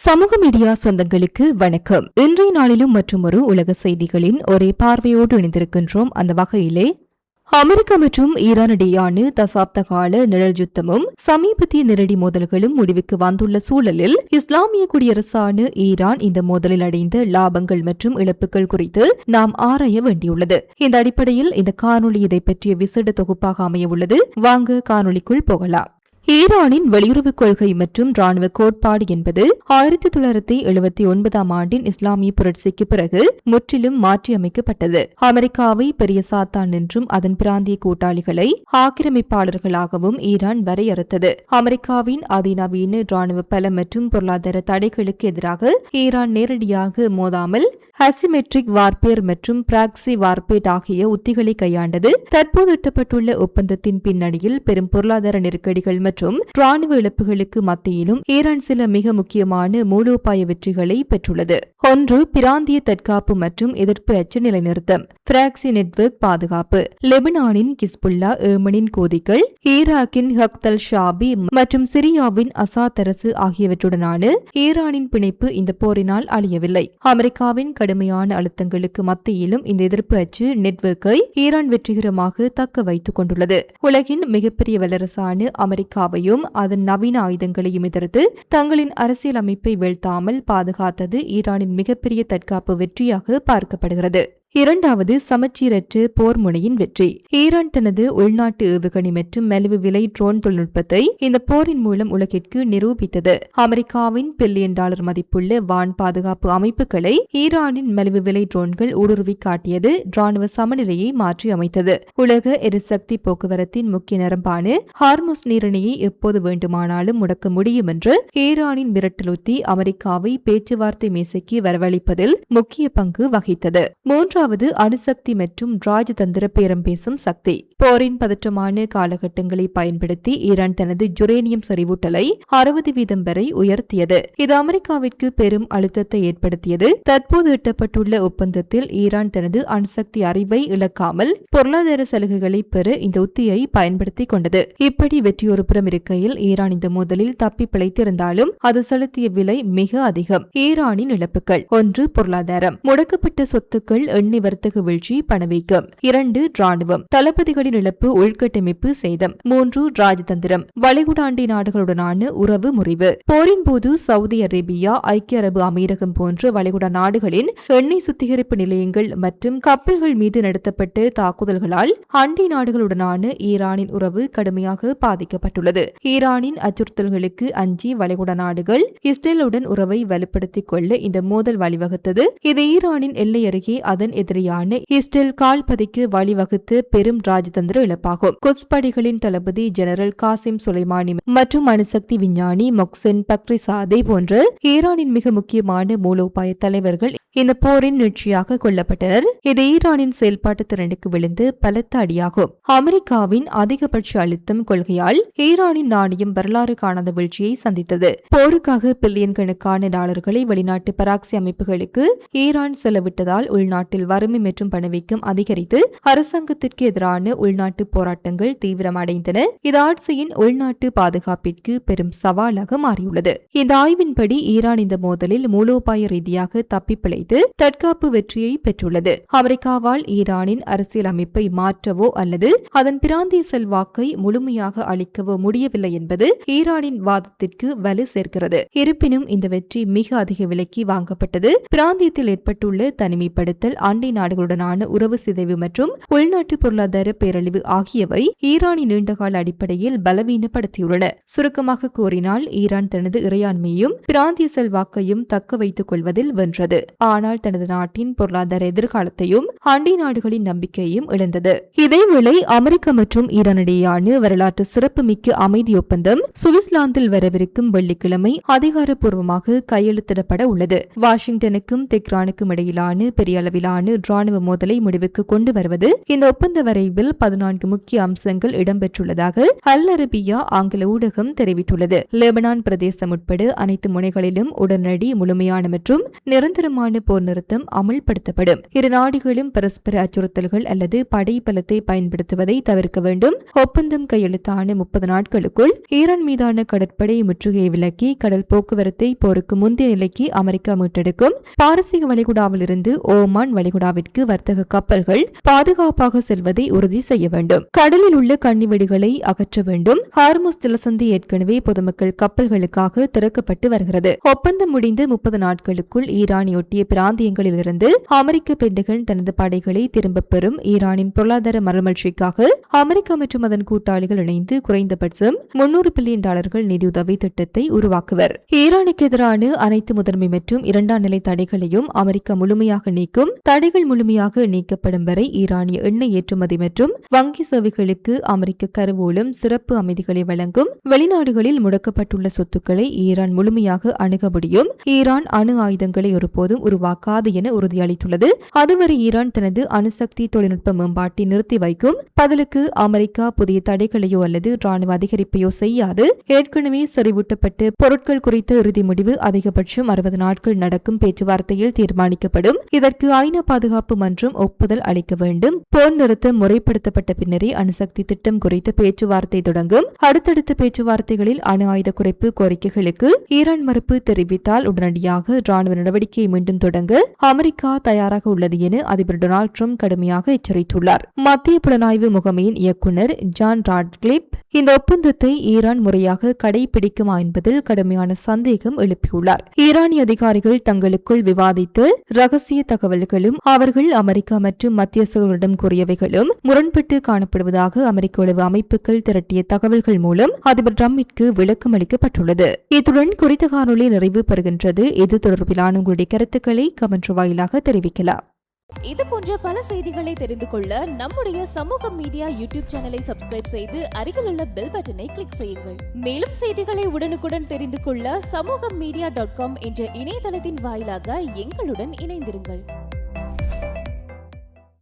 சமூக மீடியா சொந்தங்களுக்கு வணக்கம். இன்றைய நாளிலும் மற்றொரு உலக செய்திகளின் ஒரே பார்வையோடு இணைந்திருக்கின்றோம். அந்த வகையிலே அமெரிக்கா மற்றும் ஈரானிடையான தசாப்த கால நிழல் யுத்தமும் சமீபத்திய நேரடி மோதல்களும் முடிவுக்கு வந்துள்ள சூழலில் இஸ்லாமிய குடியரசான ஈரான் இந்த மோதலில் அடைந்த லாபங்கள் மற்றும் இழப்புகள் குறித்து நாம் ஆராய வேண்டியுள்ளது. இந்த அடிப்படையில் இந்த காணொலி இதை பற்றிய விசேட தொகுப்பாக அமைய உள்ளது. வாங்க காணொலிக்குள் போகலாம். ஈரானின் வெளியுறவுக் கொள்கை மற்றும் ராணுவ கோட்பாடு என்பது 1979 ஆண்டின் இஸ்லாமிய புரட்சிக்கு பிறகு முற்றிலும் மாற்றியமைக்கப்பட்டது. அமெரிக்காவை பெரிய சாத்தான் என்றும் அதன் பிராந்திய கூட்டாளிகளை ஆக்கிரமிப்பாளர்களாகவும் ஈரான் வரையறுத்தது. அமெரிக்காவின் அதிநவீன ராணுவ பலம் மற்றும் பொருளாதார தடைகளுக்கு எதிராக ஈரான் நேரடியாக மோதாமல் அசிமெட்ரிக் வார்பேர் மற்றும் பிராக்சி வார்பேட் ஆகிய உத்திகளை கையாண்டது. தற்போது எட்டப்பட்டுள்ள ஒப்பந்தத்தின் பின்னணியில் பெரும் பொருளாதார நெருக்கடிகள் மற்றும் ராணுவ இழப்புகளுக்கு மத்தியிலும் ஈரான் சில மிக முக்கியமான மூலோபாய வெற்றிகளை பெற்றுள்ளது. ஒன்று, பிராந்திய தற்காப்பு மற்றும் எதிர்ப்பு அச்சு நிலைநிறுத்தம். பிராக்சி நெட்வொர்க் பாதுகாப்பு. லெபனானின் கிஸ்புல்லா, ஏமனின் கோதிகள், ஈராக்கின் ஹக்தல் ஷாபி மற்றும் சிரியாவின் அசாத் அரசு ஆகியவற்றுடனான ஈரானின் பிணைப்பு இந்த போரினால் அழியவில்லை. அமெரிக்காவின் கடுமையான அழுத்தங்களுக்கு மத்தியிலும் இந்த எதிர்ப்பு அச்சு நெட்வொர்க்கை ஈரான் வெற்றிகரமாக தக்க வைத்துக் கொண்டுள்ளது. உலகின் மிகப்பெரிய வல்லரசான அமெரிக்காவையும் அதன் நவீன ஆயுதங்களையும் எதிர்த்து தங்களின் அரசியல் அமைப்பை வீழ்த்தாமல் பாதுகாத்தது ஈரானின் மிகப்பெரிய தற்காப்பு வெற்றியாக பார்க்கப்படுகிறது. இரண்டாவது, சமச்சீரற்ற போர் முனையின் வெற்றி. ஈரான் தனது உள்நாட்டு ஏவுகணை மற்றும் மலிவு விலை ட்ரோன் தொழில்நுட்பத்தை இந்த போரின் மூலம் உலகிற்கு நிரூபித்தது. அமெரிக்காவின் $1 பில்லியன் மதிப்புள்ள வான் பாதுகாப்பு அமைப்புகளை ஈரானின் மலிவு விலை ட்ரோன்கள் ஊடுருவி காட்டியது ராணுவ சமநிலையை மாற்றி அமைத்தது. உலக எரிசக்தி போக்குவரத்தின் முக்கிய நரம்பான ஹார்முஸ் நீரிணையை எப்போது வேண்டுமானாலும் முடக்க முடியும் என்று ஈரானின் மிரட்டலுத்தி அமெரிக்காவை பேச்சுவார்த்தை மேசைக்கு வரவழைப்பதில் முக்கிய பங்கு வகித்தது. மூன்றாவது, அணுசக்தி மற்றும் ராஜதந்திர பேரம் பேசும் சக்தி. போரின் பதற்றமான காலகட்டங்களை பயன்படுத்தி ஈரான் தனது யுரேனியம் செறிவூட்டலை 60% வரை உயர்த்தியது. இது அமெரிக்காவிற்கு பெரும் அழுத்தத்தை ஏற்படுத்தியது. தற்போது எட்டப்பட்டுள்ள ஒப்பந்தத்தில் ஈரான் தனது அணுசக்தி அறிவை இழக்காமல் பொருளாதார சலுகைகளை பெற இந்த உத்தியை பயன்படுத்திக் கொண்டது. இப்படி வெற்றியொரு புறம் இருக்கையில் ஈரான் இந்த மோதலில் தப்பி பிழைத்திருந்தாலும் அது செலுத்திய விலை மிக அதிகம். ஈரானின் இழப்புகள். 1, பொருளாதாரம். முடக்கப்பட்ட சொத்துக்கள், எண்ணெய் வர்த்தக வீழ்ச்சி, பணவீக்கம். 2, ராணுவம். தளபதிகளின் இழப்பு, உள்கட்டமைப்பு சேதம். 3, ராஜதந்திரம். வளைகுடாண்டை நாடுகளுடனான உறவு முறிவு. போரின் போது சவுதி அரேபியா, ஐக்கிய அரபு அமீரகம் போன்ற வளைகுடா நாடுகளின் எண்ணெய் சுத்திகரிப்பு நிலையங்கள் மற்றும் கப்பல்கள் மீது நடத்தப்பட்ட தாக்குதல்களால் அண்டை நாடுகளுடனான ஈரானின் உறவு கடுமையாக பாதிக்கப்பட்டுள்ளது. ஈரானின் அச்சுறுத்தல்களுக்கு அஞ்சி வளைகுடா நாடுகள் இஸ்ரேலுடன் உறவை வலுப்படுத்திக் கொள்ள இந்த மோதல் வழிவகுத்தது. இது ஈரானின் எல்லை அருகே அதன் எதிரியான இஸ்ரேல் கால்பதிக்கு வழிவகுத்து பெரும் ராஜதந்திர இழப்பாகும். குட்ஸ் படைகளின் தளபதி ஜெனரல் காசிம் சுலைமானி மற்றும் அணுசக்தி விஞ்ஞானி மொக்சென் பக்ரிசாதே போன்ற ஈரானின் மிக முக்கியமான மூலோபாய தலைவர்கள் இந்த போரின் நீட்சியாக கொல்லப்பட்டனர். இது ஈரானின் செயல்பாட்டு திறனுக்கு விழுந்து பலத்த அடியாகும். அமெரிக்காவின் அதிகபட்ச அழுத்தம் கொள்கையால் ஈரானின் நாணயம் வரலாறு காணாத வீழ்ச்சியை சந்தித்தது. போருக்காக பில்லியன் கணக்கான டாலர்களை வெளிநாட்டு பராக்சி அமைப்புகளுக்கு ஈரான் செலவிட்டதால் உள்நாட்டில் வறுமை மற்றும் பணவீக்கம் அதிகரித்து அரசாங்கத்திற்கு எதிரான உள்நாட்டு போராட்டங்கள் தீவிரமடைந்தன. இது ஆட்சியின் உள்நாட்டு பாதுகாப்பிற்கு பெரும் சவாலாக மாறியுள்ளது. இந்த ஆய்வின்படி ஈரான் இந்த மோதலில் மூலோபாய ரீதியாக தப்பி பிழைத்து தற்காப்பு வெற்றியை பெற்றுள்ளது. அமெரிக்காவால் ஈரானின் அரசியல் அமைப்பை மாற்றவோ அல்லது அதன் பிராந்திய செல்வாக்கை முழுமையாக அளிக்கவோ முடியவில்லை என்பது ஈரானின் வாதத்திற்கு வலு சேர்க்கிறது. இருப்பினும் இந்த வெற்றி மிக அதிக விலைக்கு வாங்கப்பட்டது. பிராந்தியத்தில் ஏற்பட்டுள்ள தனிமைப்படுத்தல், அண்டை நாடுகளுடனான உறவு சிதைவு மற்றும் உள்நாட்டு பொருளாதார பேரழிவு ஆகியவை ஈரானின் நீண்டகால அடிப்படையில் பலவீனப்படுத்தியுள்ளன. சுருக்கமாக கூறினால் ஈரான் தனது இறையாண்மையும் பிராந்திய செல்வாக்கையும் தக்க வைத்துக் கொள்வதில் வென்றது. ஆனால் தனது நாட்டின் பொருளாதார எதிர்காலத்தையும் அண்டை நாடுகளின் நம்பிக்கையையும் இழந்தது. இதேவேளை அமெரிக்கா மற்றும் ஈரானிடையேயான வரலாற்று சிறப்புமிக்க அமைதி ஒப்பந்தம் சுவிட்சர்லாந்தில் வரவிருக்கும் வெள்ளிக்கிழமை அதிகாரப்பூர்வமாக கையெழுத்திடப்பட உள்ளது. வாஷிங்டனுக்கும் தெஹ்ரானுக்கும் இடையிலான பெரிய அளவிலான ராணுவ மோதலை முடிவுக்கு கொண்டு வருவது இந்த ஒப்பந்த வரைவில் 14 முக்கிய அம்சங்கள் இடம்பெற்றுள்ளதாக அல் அரபியா ஆங்கில ஊடகம் தெரிவித்துள்ளது. லெபனான் பிரதேசம் உட்பட அனைத்து முனைகளிலும் உடனடி, முழுமையான மற்றும் நிரந்தரமான போர் நிறுத்தம் அமல்படுத்தப்படும். இரு நாடுகளும் பரஸ்பர அச்சுறுத்தல்கள் அல்லது படை பலத்தை பயன்படுத்துவதை தவிர்க்க வேண்டும். ஒப்பந்தம் கையெழுத்தான 30 நாட்களுக்குள் ஈரான் மீதான கடற்படை முற்றுகையை விலக்கி கடல் போக்குவரத்தை போருக்கு முந்தைய நிலைக்கு அமெரிக்கா மீட்டெடுக்கும். பாரசீக வளைகுடாவிலிருந்து ஓமான் வளைகுடாவிற்கு வர்த்தக கப்பல்கள் பாதுகாப்பாக செல்வதை உறுதி செய்ய வேண்டும். கடலில் உள்ள கன்னிவெடிகளை அகற்ற வேண்டும். ஹார்முஸ் ஜலசந்தி ஏற்கனவே பொதுமக்கள் கப்பல்களுக்காக திறக்கப்பட்டு வருகிறது. ஒப்பந்தம் முடிந்து 30 நாட்களுக்குள் ஈரானியொட்டிய பிராந்தியங்களிலிருந்து அமெரிக்க பெண்டகன் தனது படைகளை திரும்பப் பெறும். ஈரானின் பொருளாதார மறுமலர்ச்சிக்காக அமெரிக்கா மற்றும் அதன் கூட்டாளிகள் இணைந்து குறைந்தபட்சம் $300 பில்லியன் நிதியுதவி திட்டத்தை உருவாக்குவர். ஈரானுக்கு எதிரான அனைத்து முதன்மை மற்றும் இரண்டாம் நிலை தடைகளையும் அமெரிக்கா முழுமையாக நீக்கும். தடைகள் முழுமையாக நீக்கப்படும் வரை ஈரானிய எண்ணெய் ஏற்றுமதி மற்றும் வங்கி சேவைகளுக்கு அமெரிக்க கருவூலம் சிறப்பு அமைதிகளை வழங்கும். வெளிநாடுகளில் முடக்கப்பட்டுள்ள சொத்துக்களை ஈரான் முழுமையாக அணுக முடியும். ஈரான் அணு ஆயுதங்களை ஒருபோதும் உருவாக்காது என உறுதியளித்துள்ளது. அதுவரை ஈரான் தனது அணுசக்தி தொழில்நுட்ப மேம்பாட்டை நிறுத்தி வைக்கும். பதிலுக்கு அமெரிக்கா புதிய தடைகளையோ அல்லது ராணுவ அதிகரிப்பையோ செய்யாது. ஏற்கனவே செறிவூட்டப்பட்ட பொருட்கள் குறித்த இறுதி முடிவு அதிகபட்சம் 60 நாட்கள் நடக்கும் பேச்சுவார்த்தையில் தீர்மானிக்கப்படும். இதற்கு ஐநா பாதுகாப்பு மன்றம் ஒப்புதல் அளிக்க வேண்டும். போர் நிறுத்தம் முறைப்படுத்தப்பட்ட பின்னரே அணுசக்தி திட்டம் குறித்த பேச்சுவார்த்தை தொடங்கும். அடுத்தடுத்த பேச்சுவார்த்தைகளில் அணு ஆயுத குறைப்பு கோரிக்கைகளுக்கு ஈரான் மறுப்பு தெரிவித்தால் உடனடியாக ராணுவ நடவடிக்கையை மீண்டும் தொடங்க அமெரிக்கா தயாராக உள்ளது என அதிபர் டொனால்ட் ட்ரம்ப் கடுமையாக எச்சரித்துள்ளார். மத்திய புலனாய்வு முகமையின் இயக்குநர் ஜான் ராட்க்ளிப் இந்த ஒப்பந்தத்தை ஈரான் முறையாக கடைபிடிக்குமா என்பதில் கடுமையான சந்தேகம் எழுப்பியுள்ளார். ஈரானிய அதிகாரிகள் தங்களுக்குள் விவாதித்து ரகசிய தகவல்களும் அவர்கள் அமெரிக்கா மற்றும் மத்தியஸ்தர்களிடம் கூறியவைகளும் முரண்பட்டு காணப்படுவதாக அமெரிக்க உளவு அமைப்புகள் திரட்டிய தகவல்கள் மூலம் அதிபர் ட்ரம்பிற்கு விளக்கம் அளிக்கப்பட்டுள்ளது. இத்துடன் குறித்த காணொலி நிறைவு பெறுகின்றது. இது தொடர்பிலான உங்களுடைய கருத்துக்களை கமெண்ட் வாயிலாக தெரிவிக்கலாம். இது போன்ற பல செய்திகளை தெரிந்து கொள்ள நம்முடைய சமூக மீடியா யூடியூப் சேனலை சப்ஸ்கிரைப் செய்து அருகில் உள்ள பெல் பட்டனை கிளிக் செய்யுங்கள். மேலும் செய்திகளை உடனுக்குடன் தெரிந்து கொள்ள சமூகமீடியா.com என்ற இணையதளத்தின் வாயிலாக எங்களுடன் இணைந்திருங்கள்.